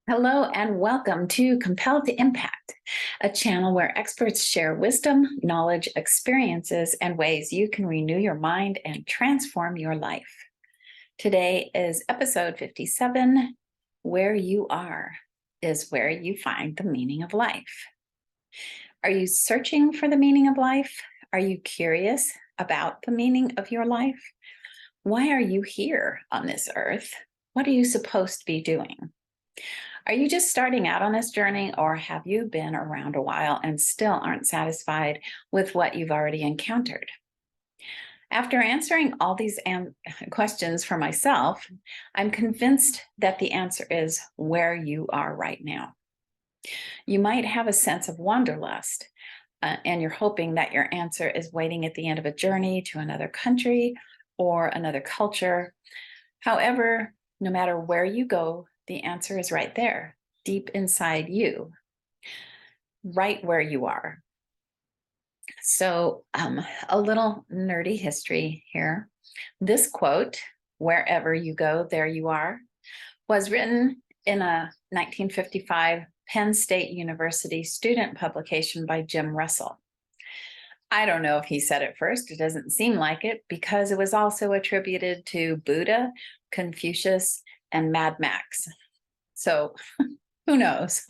Hello and welcome to Compelled to Impact, a channel where experts share wisdom, knowledge, experiences, and ways you can renew your mind and transform your life. Today is episode 57, Where You Are is Where You Find the Meaning of Life. Are you searching for the meaning of life? Are you curious about the meaning of your life? Why are you here on this earth? What are you supposed to be doing? Are you just starting out on this journey, or have you been around a while and still aren't satisfied with what you've already encountered? After answering all these questions for myself, I'm convinced that the answer is where you are right now. You might have a sense of wanderlust, and you're hoping that your answer is waiting at the end of a journey to another country or another culture. However, no matter where you go, the answer is right there, deep inside you, right where you are. So a little nerdy history here. This quote, "Wherever you go, there you are," was written in a 1955 Penn State University student publication by Jim Russell. I don't know if he said it first. It doesn't seem like it, because it was also attributed to Buddha, Confucius, and Mad Max. So who knows?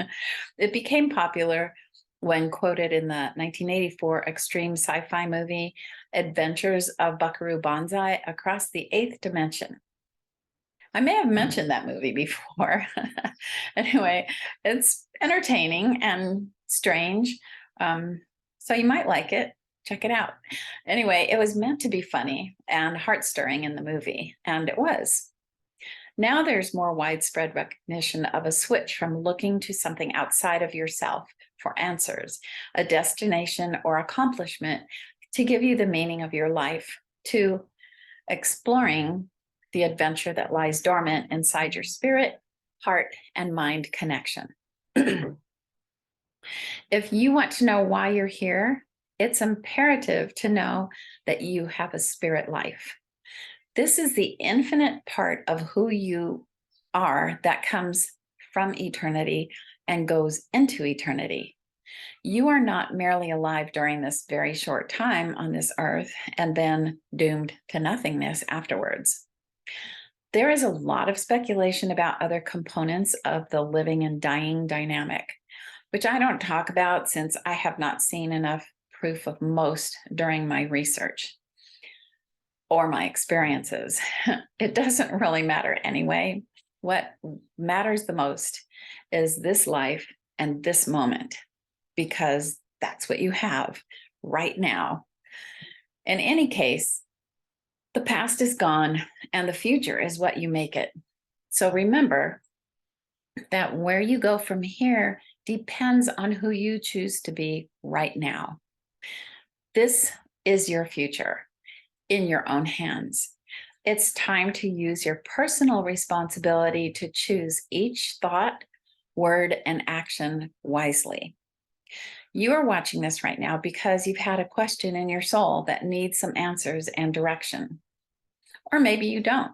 It became popular when quoted in the 1984 extreme sci-fi movie, Adventures of Buckaroo Banzai Across the Eighth Dimension. I may have mentioned that movie before. Anyway, it's entertaining and strange. So you might like it. Check it out. Anyway, it was meant to be funny and heart-stirring in the movie, and it was. Now there's more widespread recognition of a switch from looking to something outside of yourself for answers, a destination or accomplishment to give you the meaning of your life, to exploring the adventure that lies dormant inside your spirit, heart, and mind connection. If you want to know why you're here, it's imperative to know that you have a spirit life. This is the infinite part of who you are that comes from eternity and goes into eternity. You are not merely alive during this very short time on this earth and then doomed to nothingness afterwards. There is a lot of speculation about other components of the living and dying dynamic, which I don't talk about since I have not seen enough proof of most during my research or my experiences. It doesn't really matter anyway. What matters the most is this life and this moment, because that's what you have right now. In any case, the past is gone and the future is what you make it. So remember that where you go from here depends on who you choose to be right now. This is your future in your own hands. It's time to use your personal responsibility to choose each thought, word, and action wisely. You are watching this right now because you've had a question in your soul that needs some answers and direction. Or maybe you don't.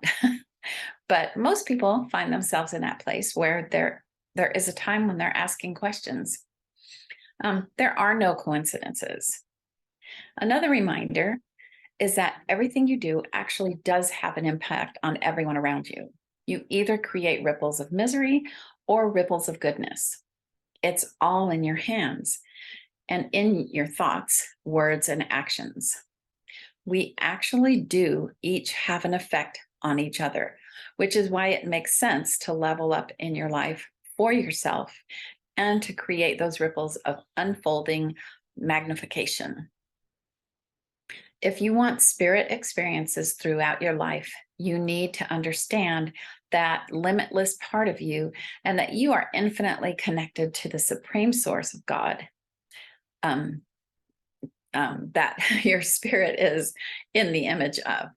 But most people find themselves in that place where there is a time when they're asking questions. There are no coincidences. Another reminder is that everything you do actually does have an impact on everyone around you. You either create ripples of misery or ripples of goodness. It's all in your hands and in your thoughts, words, and actions. We actually do each have an effect on each other, which is why it makes sense to level up in your life for yourself and to create those ripples of unfolding magnification. If you want spirit experiences throughout your life, you need to understand that limitless part of you and that you are infinitely connected to the supreme source of God. That your spirit is in the image of.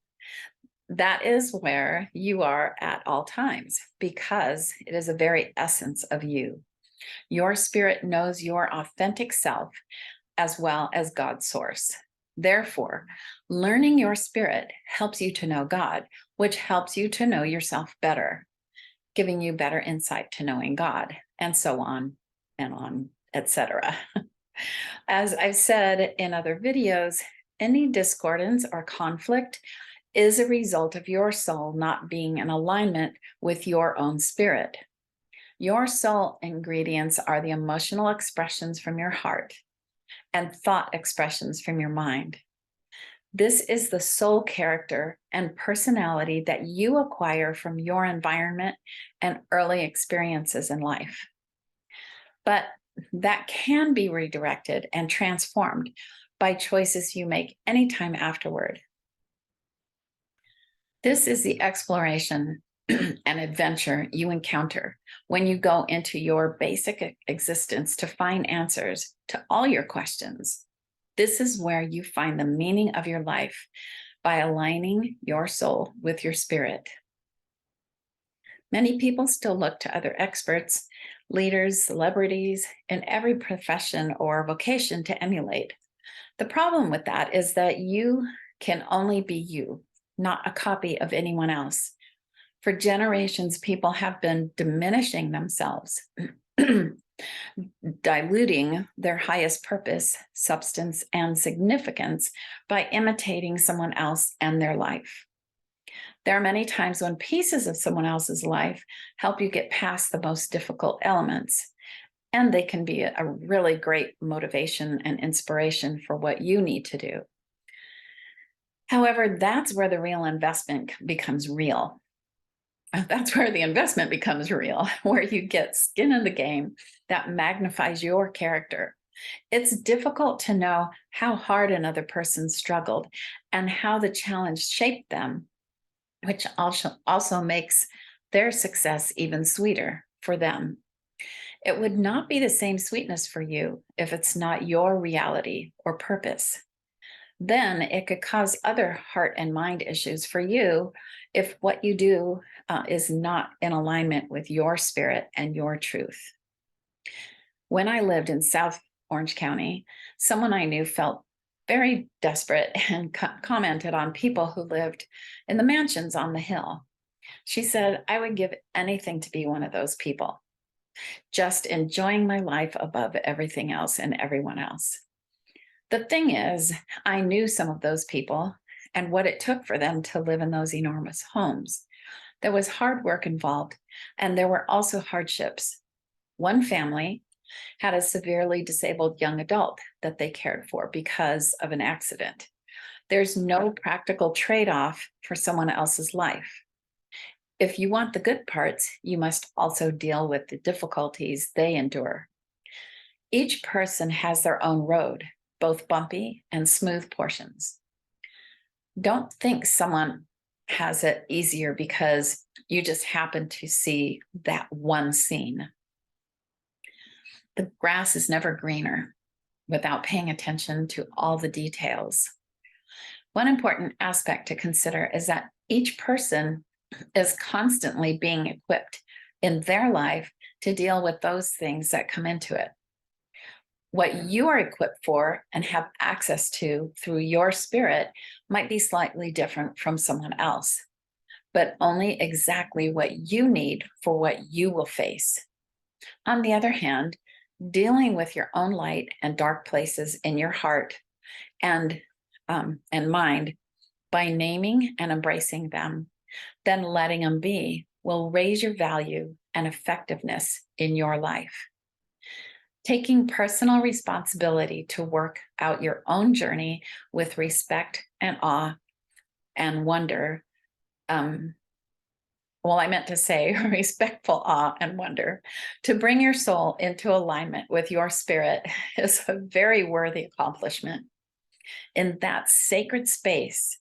That is where you are at all times, because it is a very essence of you. Your spirit knows your authentic self as well as God's source. Therefore, learning your spirit helps you to know God, which helps you to know yourself better. giving you better insight to knowing God, and so on, etc. As I've said in other videos, any discordance or conflict is a result of your soul not being in alignment with your own spirit. Your soul ingredients are the emotional expressions from your heart and thought expressions from your mind. This is the soul character and personality that you acquire from your environment and early experiences in life. But that can be redirected and transformed by choices you make anytime afterward. This is the exploration and adventure you encounter when you go into your basic existence to find answers to all your questions. This is where you find the meaning of your life by aligning your soul with your spirit. Many people still look to other experts, leaders, celebrities in every profession or vocation to emulate. The problem with that is that you can only be you, not a copy of anyone else. For generations, people have been diminishing themselves, diluting their highest purpose, substance, and significance by imitating someone else and their life. There are many times when pieces of someone else's life help you get past the most difficult elements, and they can be a really great motivation and inspiration for what you need to do. However, that's where the real investment becomes real. That's where the investment becomes real, where you get skin in the game that magnifies your character. It's difficult to know how hard another person struggled and how the challenge shaped them, which also makes their success even sweeter for them. It would not be the same sweetness for you if it's not your reality or purpose. Then it could cause other heart and mind issues for you if what you do is not in alignment with your spirit and your truth. When I lived in South Orange County, someone I knew felt very desperate and commented on people who lived in the mansions on the hill. She said, "I would give anything to be one of those people, just enjoying my life above everything else and everyone else." The thing is, I knew some of those people and what it took for them to live in those enormous homes. There was hard work involved, and there were also hardships. One family had a severely disabled young adult that they cared for because of an accident. There's no practical trade-off for someone else's life. If you want the good parts, you must also deal with the difficulties they endure. Each person has their own road, both bumpy and smooth portions. Don't think someone has it easier because you just happen to see that one scene. The grass is never greener without paying attention to all the details. One important aspect to consider is that each person is constantly being equipped in their life to deal with those things that come into it. What you are equipped for and have access to through your spirit might be slightly different from someone else, but only exactly what you need for what you will face. On the other hand, dealing with your own light and dark places in your heart and mind by naming and embracing them, then letting them be, will raise your value and effectiveness in your life. Taking personal responsibility to work out your own journey with respect and awe and wonder. I meant to say respectful awe and wonder. To bring your soul into alignment with your spirit is a very worthy accomplishment. In that sacred space,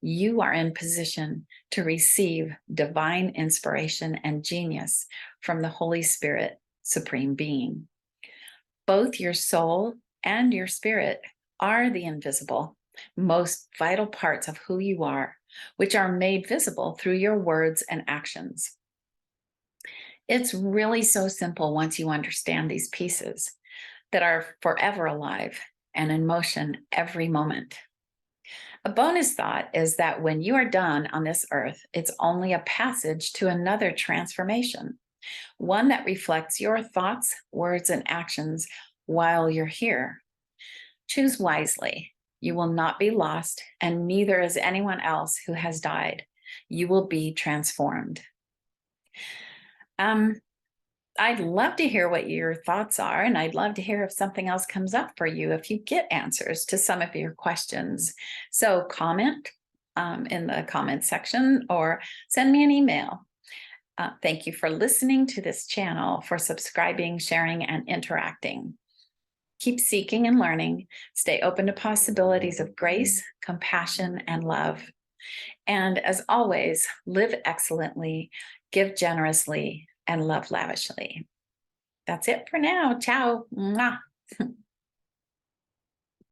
you are in position to receive divine inspiration and genius from the Holy Spirit, Supreme Being. Both your soul and your spirit are the invisible, most vital parts of who you are, which are made visible through your words and actions. It's really so simple once you understand these pieces that are forever alive and in motion every moment. A bonus thought is that when you are done on this earth, it's only a passage to another transformation, one that reflects your thoughts, words, and actions while you're here. Choose wisely. You will not be lost, and neither is anyone else who has died. You will be transformed. I'd love to hear what your thoughts are, and I'd love to hear if something else comes up for you, if you get answers to some of your questions. So comment in the comment section or send me an email. Thank you for listening to this channel, for subscribing, sharing, and interacting. Keep seeking and learning. Stay open to possibilities of grace, compassion, and love. And as always, live excellently, give generously, and love lavishly. That's it for now. Ciao. Mwah.